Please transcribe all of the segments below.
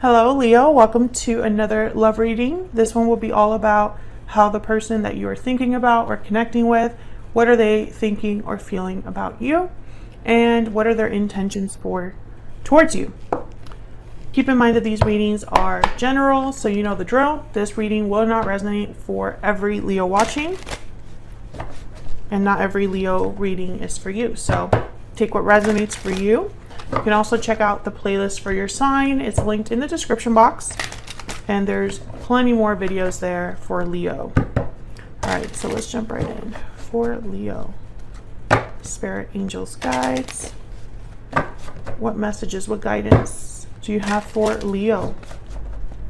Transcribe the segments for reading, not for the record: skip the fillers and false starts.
Hello, Leo. Welcome to another love reading. This one will be all about how the person that you are thinking about or connecting with, what are they thinking or feeling about you, and what are their intentions towards you. Keep in mind that these readings are general, so you know the drill. This reading will not resonate for every Leo watching, and not every Leo reading is for you. So take what resonates for you. You can also check out the playlist for your sign. It's linked in the description box, and there's plenty more videos there for Leo. All right, so let's jump right in. For Leo, spirit, angels, guides. What messages, what guidance do you have for Leo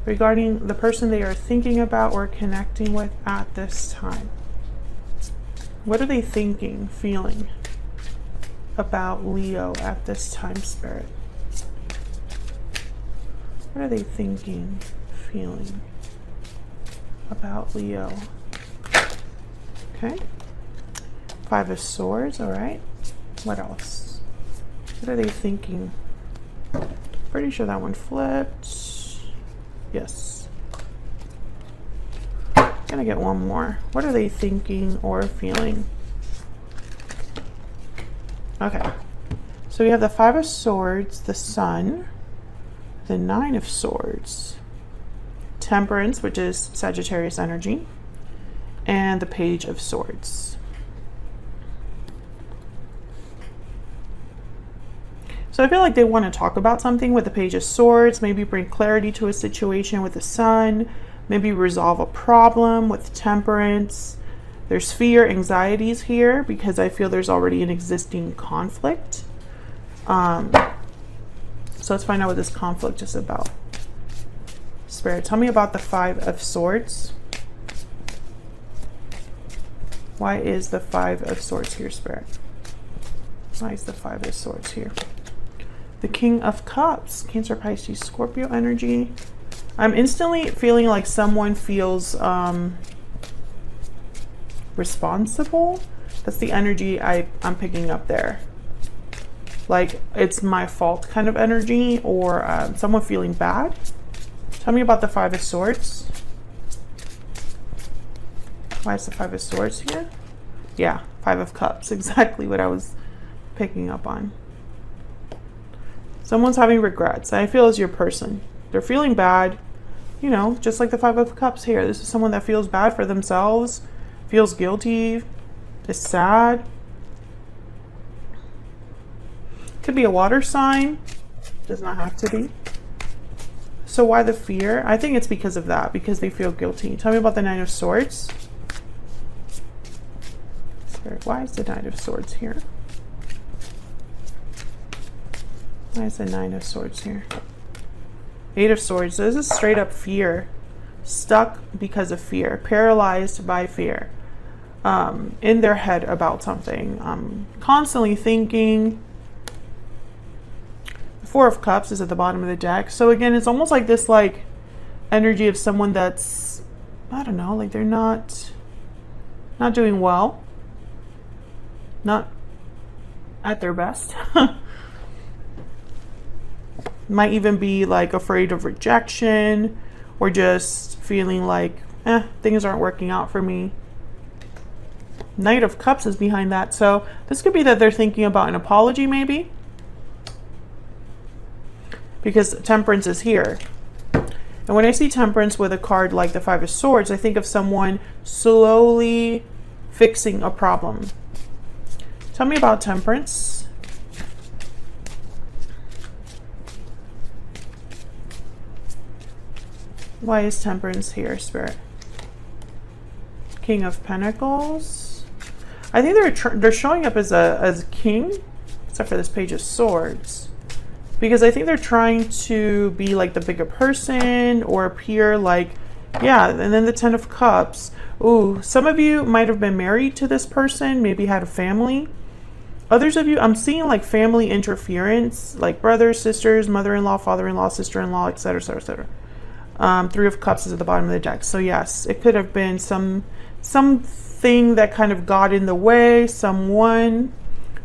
regarding the person they are thinking about or connecting with at this time? What are they thinking, feeling about Leo at this time, Spirit? What are they thinking, feeling about Leo? Okay. Five of Swords, all right. What else? What are they thinking? Pretty sure that one flipped. Yes. Gonna get one more. What are they thinking or feeling? Okay, so we have the Five of Swords, the Sun, the Nine of Swords, Temperance, which is Sagittarius energy, and the Page of Swords. So I feel like they want to talk about something with the Page of Swords, maybe bring clarity to a situation with the Sun, maybe resolve a problem with Temperance. There's fear, anxieties here because I feel there's already an existing conflict. So let's find out what this conflict is about. Spirit, tell me about the Five of Swords. Why is the Five of Swords here, Spirit? Why is the Five of Swords here? The King of Cups, Cancer, Pisces, Scorpio energy. I'm instantly feeling like someone feels responsible. That's the energy I'm picking up there. Like it's my fault kind of energy, or someone feeling bad. Tell me about the Five of Swords. Why is the Five of Swords here? Yeah, Five of Cups, exactly what I was picking up on. Someone's having regrets. I feel as your person. They're feeling bad, you know, just like the Five of Cups here. This is someone that feels bad for themselves, feels guilty, is sad. Could be a water sign, does not have to be. So why the fear? I think it's because of that, because they feel guilty. Tell me about the Nine of Swords. Spirit, why is the Nine of Swords here? Why is the Nine of Swords here? Eight of Swords. So this is straight up fear. Stuck because of fear. Paralyzed by fear. In their head about something. Constantly thinking. The Four of Cups is at the bottom of the deck. So again, it's almost like this like energy of someone that's, I don't know, like they're not doing well. Not at their best. Might even be like afraid of rejection, or just feeling like, things aren't working out for me. Knight of Cups is behind that. So this could be that they're thinking about an apology maybe, because Temperance is here. And when I see Temperance with a card like the Five of Swords, I think of someone slowly fixing a problem. Tell me about Temperance. Why is Temperance here, Spirit? King of Pentacles. I think they're showing up as a king, except for this Page of Swords, because I think they're trying to be like the bigger person or appear like, yeah. And then the Ten of Cups. Ooh, some of you might have been married to this person, maybe had a family. Others of you, I'm seeing like family interference, like brothers, sisters, mother-in-law, father-in-law, sister-in-law, etc., etc., etc. Three of Cups is at the bottom of the deck. So yes, it could have been something that kind of got in the way, someone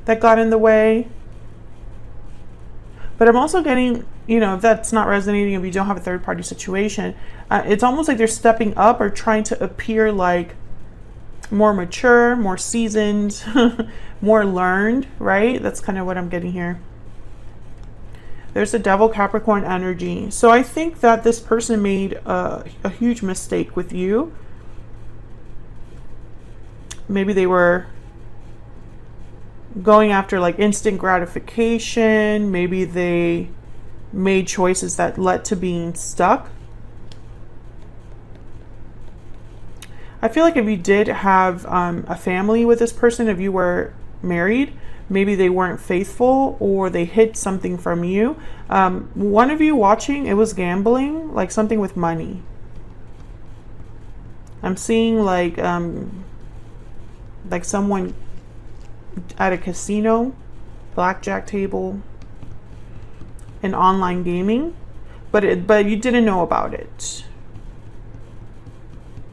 that got in the way. But I'm also getting you know, if that's not resonating, if you don't have a third party situation, it's almost like they're stepping up or trying to appear like more mature, more seasoned, more learned, right? That's kind of what I'm getting here. There's the Devil Capricorn energy. So I think that this person made a huge mistake with you. Maybe they were going after like instant gratification. Maybe they made choices that led to being stuck. I feel like if you did have a family with this person, if you were married, maybe they weren't faithful or they hid something from you. One of you watching, it was gambling, like something with money. I'm seeing like someone at a casino, blackjack table, and online gaming, but you didn't know about it.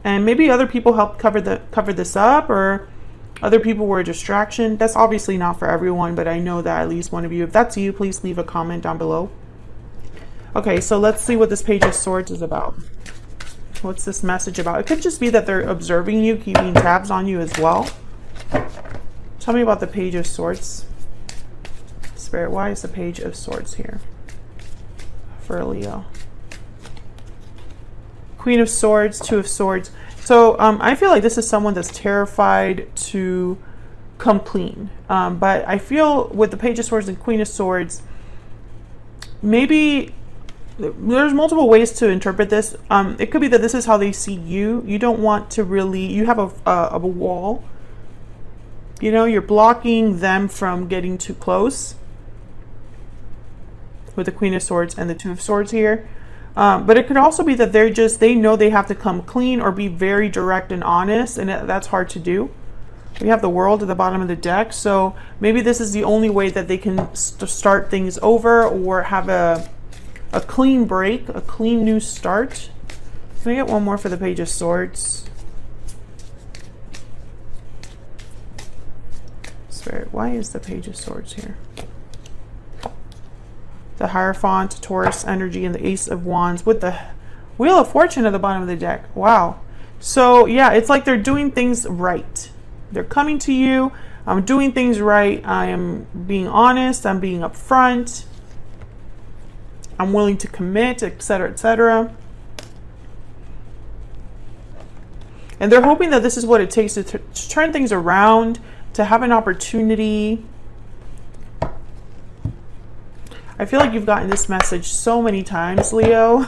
And maybe other people helped cover this up, or other people were a distraction. That's obviously not for everyone, but I know that at least one of you. If that's you, please leave a comment down below. Okay, so let's see what this Page of Swords is about. What's this message about? It could just be that they're observing you, keeping tabs on you as well. Tell me about the Page of Swords. Spirit, why is the Page of Swords here for Leo? Queen of Swords, Two of Swords. So I feel like this is someone that's terrified to come clean. But I feel with the Page of Swords and Queen of Swords, maybe there's multiple ways to interpret this. It could be that this is how they see you. You don't want to really, you have a wall. You know, you're blocking them from getting too close with the Queen of Swords and the Two of Swords here. But it could also be that they know they have to come clean or be very direct and honest, and that's hard to do. We have the World at the bottom of the deck, so maybe this is the only way that they can start things over or have a clean break, a clean new start. Can I get one more for the Page of Swords? Spirit, why is the Page of Swords here? The Hierophant, Taurus energy, and the Ace of Wands with the Wheel of Fortune at the bottom of the deck. Wow. So yeah, it's like they're doing things right. They're coming to you. I'm doing things right. I am being honest. I'm being upfront. I'm willing to commit, etc., etc. And they're hoping that this is what it takes to turn things around, to have an opportunity. I feel like you've gotten this message so many times, Leo.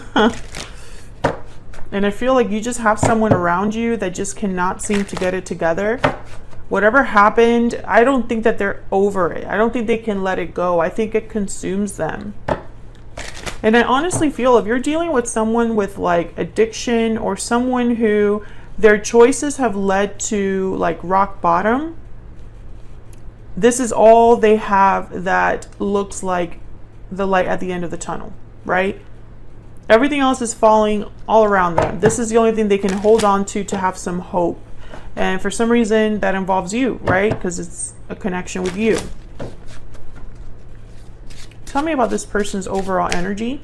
And I feel like you just have someone around you that just cannot seem to get it together. Whatever happened, I don't think that they're over it. I don't think they can let it go. I think it consumes them. And I honestly feel if you're dealing with someone with like addiction, or someone who their choices have led to like rock bottom, this is all they have that looks like the light at the end of the tunnel, right? Everything else is falling all around them. This is the only thing they can hold on to have some hope. And for some reason that involves you, right? Because it's a connection with you. Tell me about this person's overall energy.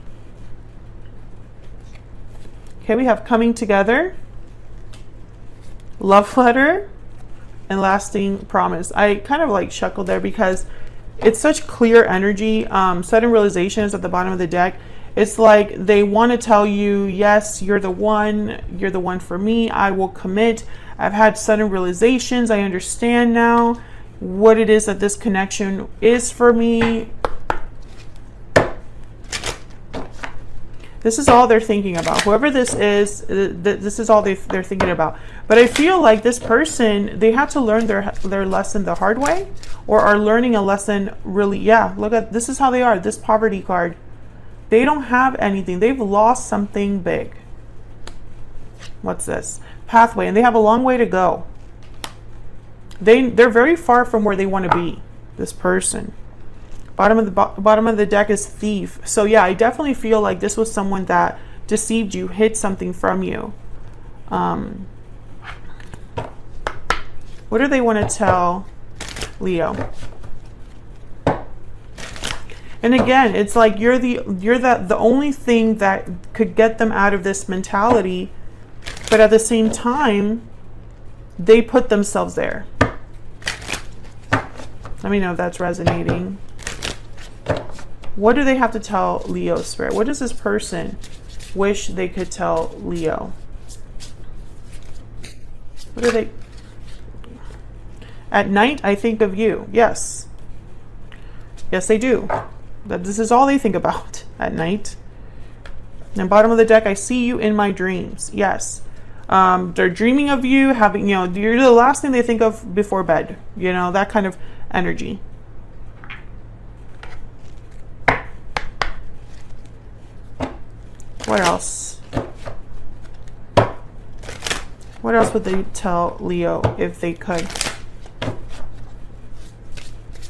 Okay, we have coming together, love letter, and lasting promise. I kind of like chuckled there because it's such clear energy. Sudden realizations at the bottom of the deck. It's like they want to tell you, yes, you're the one for me. I will commit. I've had sudden realizations. I understand now what it is that this connection is for me. This is all they're thinking about. Whoever this is, this is all they're thinking about. But I feel like this person, they had to learn their lesson the hard way, or are learning a lesson really. Yeah, look at, this is how they are. This poverty card. They don't have anything. They've lost something big. What's this? Pathway. And they have a long way to go. They're very far from where they want to be, this person. Bottom of the deck is Thief. So yeah, I definitely feel like this was someone that deceived you, hid something from you. What do they want to tell Leo? And again, it's like you're the only thing that could get them out of this mentality, but at the same time, they put themselves there. Let me know if that's resonating. What do they have to tell Leo, Spirit? What does this person wish they could tell Leo? What do they... At night, I think of you. Yes. Yes, they do. This is all they think about at night. And bottom of the deck, I see you in my dreams. Yes. They're dreaming of you, having, you know, you're the last thing they think of before bed. You know, that kind of energy. What else? What else would they tell Leo if they could?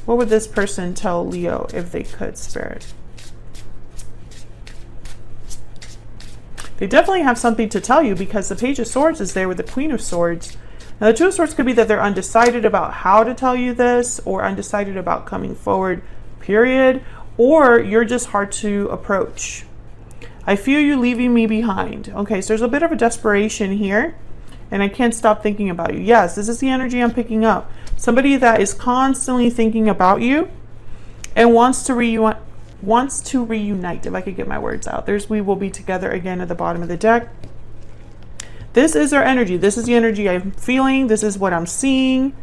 What would this person tell Leo if they could, Spirit? They definitely have something to tell you because the Page of Swords is there with the Queen of Swords. Now, the Two of Swords could be that they're undecided about how to tell you this, or undecided about coming forward, period, or you're just hard to approach. I feel you leaving me behind. Okay, so there's a bit of a desperation here, and I can't stop thinking about you. Yes, this is the energy I'm picking up. Somebody that is constantly thinking about you and wants to reunite, if I could get my words out. There's we will be together again at the bottom of the deck. This is our energy. This is the energy I'm feeling. This is what I'm seeing.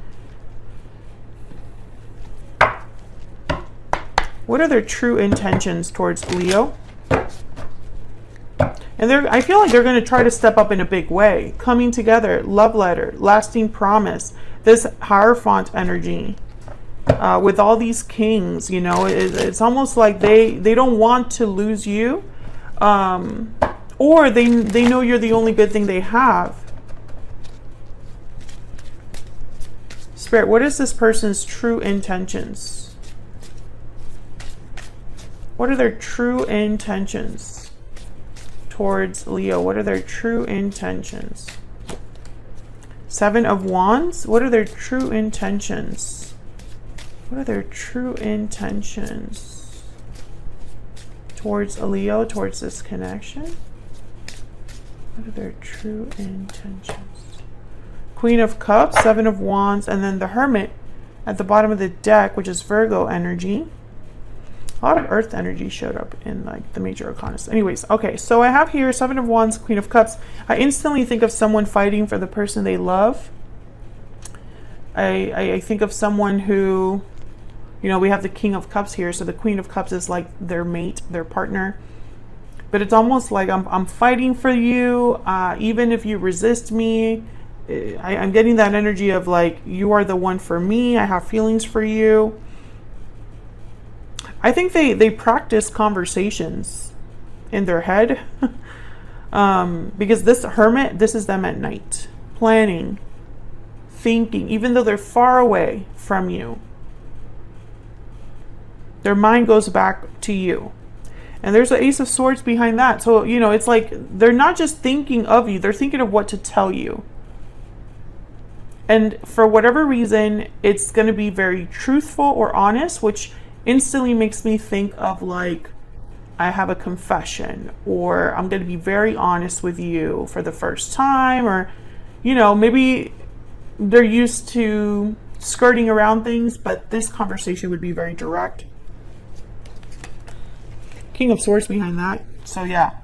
What are their true intentions towards Leo? And I feel like they're going to try to step up in a big way. Coming together, love letter, lasting promise. This Hierophant energy with all these kings, you know, it's almost like they don't want to lose you, or they know you're the only good thing they have. Spirit, what is this person's true intentions? What are their true intentions towards Leo? What are their true intentions? Seven of Wands. What are their true intentions? What are their true intentions towards a Leo, towards this connection? What are their true intentions? Queen of Cups, Seven of Wands, and then the Hermit at the bottom of the deck, which is Virgo energy. A lot of earth energy showed up in like the major arcana. Anyways, okay, so I have here Seven of Wands, Queen of Cups. I instantly think of someone fighting for the person they love. I think of someone who, you know, we have the King of Cups here, so the Queen of Cups is like their mate, their partner. But it's almost like I'm fighting for you, even if you resist me. I'm getting that energy of like, you are the one for me. I have feelings for you. I think they practice conversations in their head because this Hermit, this is them at night, planning, thinking, even though they're far away from you. Their mind goes back to you. And there's an Ace of Swords behind that. So, you know, it's like they're not just thinking of you, they're thinking of what to tell you. And for whatever reason, it's going to be very truthful or honest, which instantly makes me think of like, I have a confession, or I'm going to be very honest with you for the first time, or, you know, maybe they're used to skirting around things, but this conversation would be very direct. King of Swords behind that. So yeah,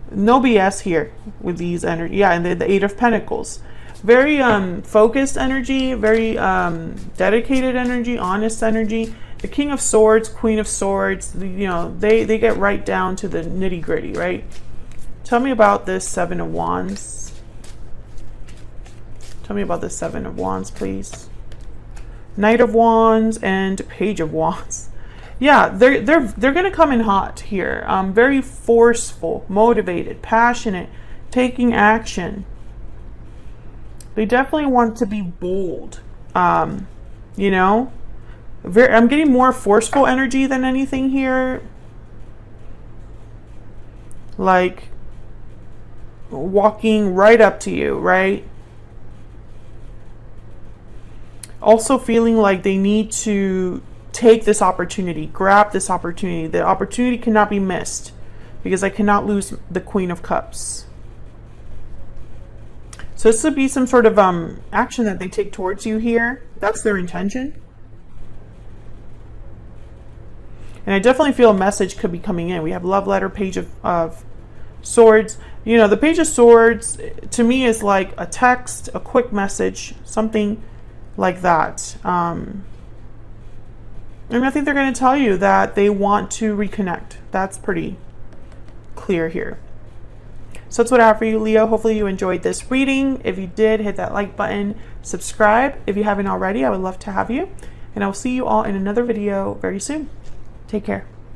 no BS here with these energy. Yeah, and the Eight of Pentacles. Very focused energy, very dedicated energy, honest energy. The King of Swords, Queen of Swords, you know, they get right down to the nitty gritty, right? Tell me about this Seven of Wands. Tell me about this Seven of Wands, please. Knight of Wands and Page of Wands. Yeah, they're gonna come in hot here. Very forceful, motivated, passionate, taking action. They definitely want to be bold. You know, I'm getting more forceful energy than anything here. Like walking right up to you, right? Also feeling like they need to take this opportunity, grab this opportunity. The opportunity cannot be missed because I cannot lose the Queen of Cups. So this would be some sort of action that they take towards you here. That's their intention. And I definitely feel a message could be coming in. We have love letter, Page of Swords. You know, the Page of Swords to me is like a text, a quick message, something like that. And I think they're going to tell you that they want to reconnect. That's pretty clear here. So that's what I have for you, Leo. Hopefully you enjoyed this reading. If you did, hit that like button, subscribe. If you haven't already, I would love to have you. And I'll see you all in another video very soon. Take care.